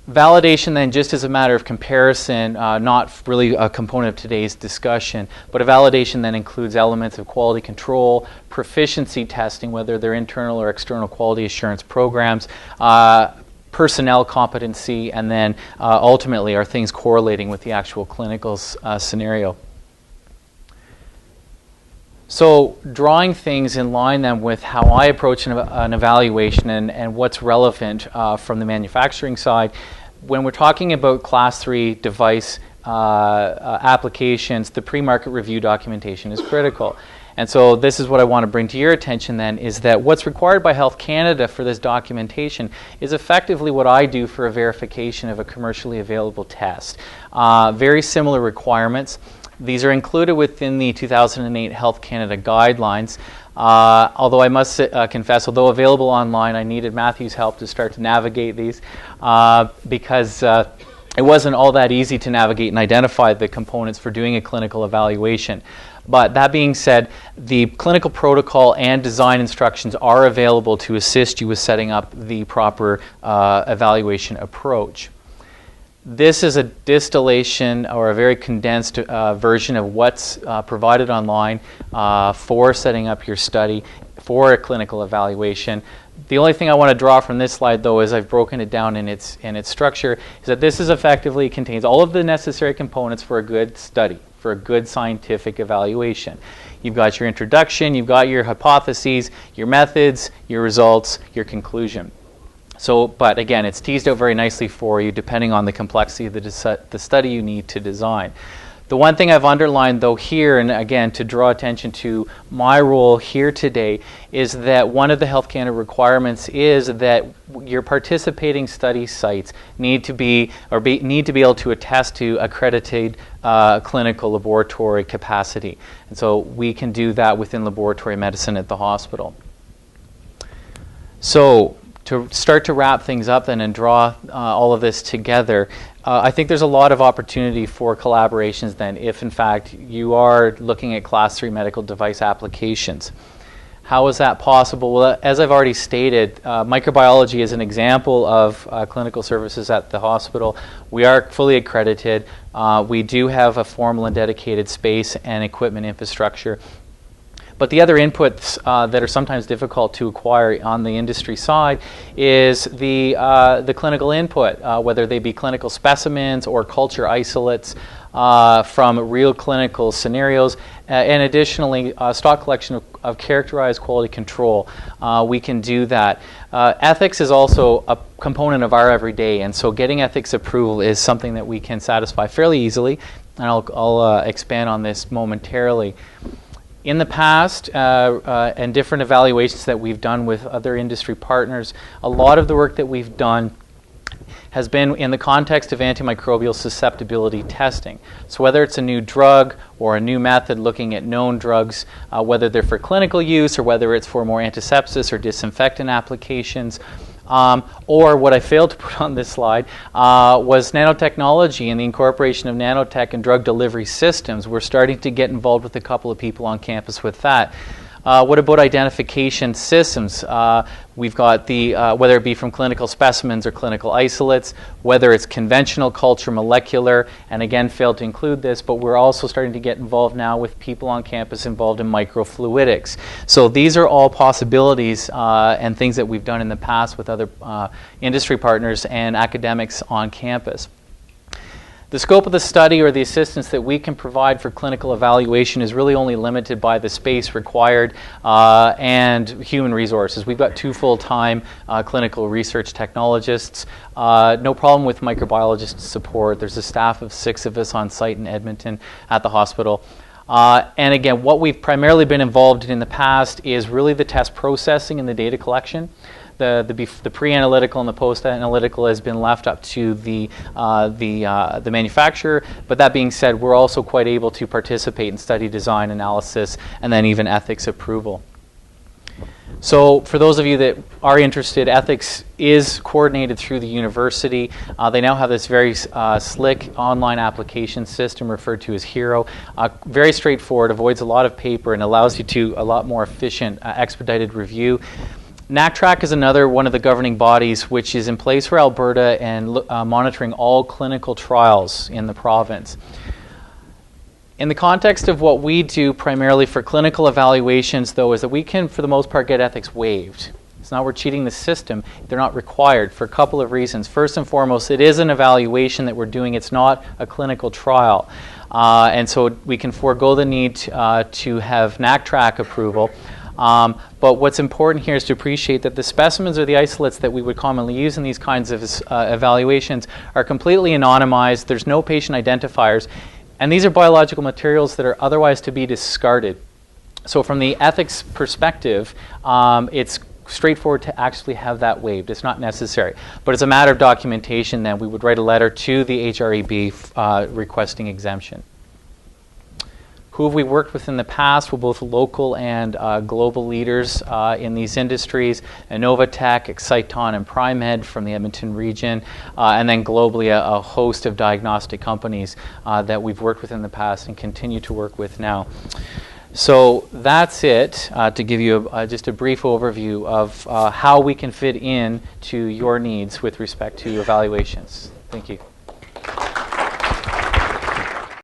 Validation then, just as a matter of comparison, not really a component of today's discussion, but a validation then includes elements of quality control, proficiency testing, whether they're internal or external quality assurance programs, personnel competency, and then ultimately are things correlating with the actual clinical scenario. So drawing things in line then with how I approach an evaluation and what's relevant from the manufacturing side, when we're talking about Class 3 device applications, the pre-market review documentation is critical. And so this is what I want to bring to your attention then, is that what's required by Health Canada for this documentation is effectively what I do for a verification of a commercially available test. Very similar requirements. These are included within the 2008 Health Canada guidelines. Although I must confess, although available online, I needed Matthew's help to start to navigate these because it wasn't all that easy to navigate and identify the components for doing a clinical evaluation. But that being said, the clinical protocol and design instructions are available to assist you with setting up the proper evaluation approach. This is a distillation or a very condensed version of what's provided online for setting up your study for a clinical evaluation. The only thing I want to draw from this slide, though, is I've broken it down in its structure, is that this is effectively contains all of the necessary components for a good study, for a good scientific evaluation. You've got your introduction, you've got your hypotheses, your methods, your results, your conclusion. So, but again, it's teased out very nicely for you depending on the complexity of the study you need to design. The one thing I've underlined though here, and again to draw attention to my role here today, is that one of the Health Canada requirements is that your participating study sites need to be able to attest to accredited clinical laboratory capacity. And so we can do that within laboratory medicine at the hospital. So, to start to wrap things up then and draw all of this together, I think there's a lot of opportunity for collaborations then if in fact you are looking at Class 3 medical device applications. How is that possible? Well, as I've already stated, microbiology is an example of clinical services at the hospital. We are fully accredited. We do have a formal and dedicated space and equipment infrastructure. But the other inputs that are sometimes difficult to acquire on the industry side is the clinical input, whether they be clinical specimens or culture isolates from real clinical scenarios, and additionally stock collection of characterized quality control. We can do that. Ethics is also a component of our everyday, and so getting ethics approval is something that we can satisfy fairly easily, and I'll expand on this momentarily. In the past, and different evaluations that we've done with other industry partners, a lot of the work that we've done has been in the context of antimicrobial susceptibility testing. So whether it's a new drug or a new method looking at known drugs, whether they're for clinical use or whether it's for more antisepsis or disinfectant applications, or what I failed to put on this slide was nanotechnology and the incorporation of nanotech and drug delivery systems. We're starting to get involved with a couple of people on campus with that. What about identification systems? We've got the, whether it be from clinical specimens or clinical isolates, whether it's conventional culture, molecular, and again failed to include this, but we're also starting to get involved now with people on campus involved in microfluidics. So these are all possibilities and things that we've done in the past with other industry partners and academics on campus. The scope of the study or the assistance that we can provide for clinical evaluation is really only limited by the space required and human resources. We've got 2 full-time clinical research technologists. No problem with microbiologist support. There's a staff of 6 of us on site in Edmonton at the hospital. And again, what we've primarily been involved in the past is really the test processing and the data collection. The pre-analytical and the post-analytical has been left up to the manufacturer. But that being said, we're also quite able to participate in study design, analysis, and then even ethics approval. So for those of you that are interested, ethics is coordinated through the university. They now have this very slick online application system referred to as HERO. Very straightforward, avoids a lot of paper, and allows you to a lot more efficient, expedited review. NACTRAC is another one of the governing bodies which is in place for Alberta and monitoring all clinical trials in the province. In the context of what we do primarily for clinical evaluations, though, is that we can, for the most part, get ethics waived. It's not we're cheating the system. They're not required for a couple of reasons. First and foremost, it is an evaluation that we're doing. It's not a clinical trial. And so we can forego the need to have NACTRAC approval. But what's important here is to appreciate that the specimens or the isolates that we would commonly use in these kinds of evaluations are completely anonymized. There's no patient identifiers. And these are biological materials that are otherwise to be discarded. So from the ethics perspective, it's straightforward to actually have that waived. It's not necessary. But as a matter of documentation, then we would write a letter to the HREB requesting exemption. Who have we worked with in the past? Well, both local and global leaders in these industries, Innovatech, Exciton, and Primed from the Edmonton region, and then globally a host of diagnostic companies that we've worked with in the past and continue to work with now. So that's it, to give you just a brief overview of how we can fit in to your needs with respect to evaluations. Thank you.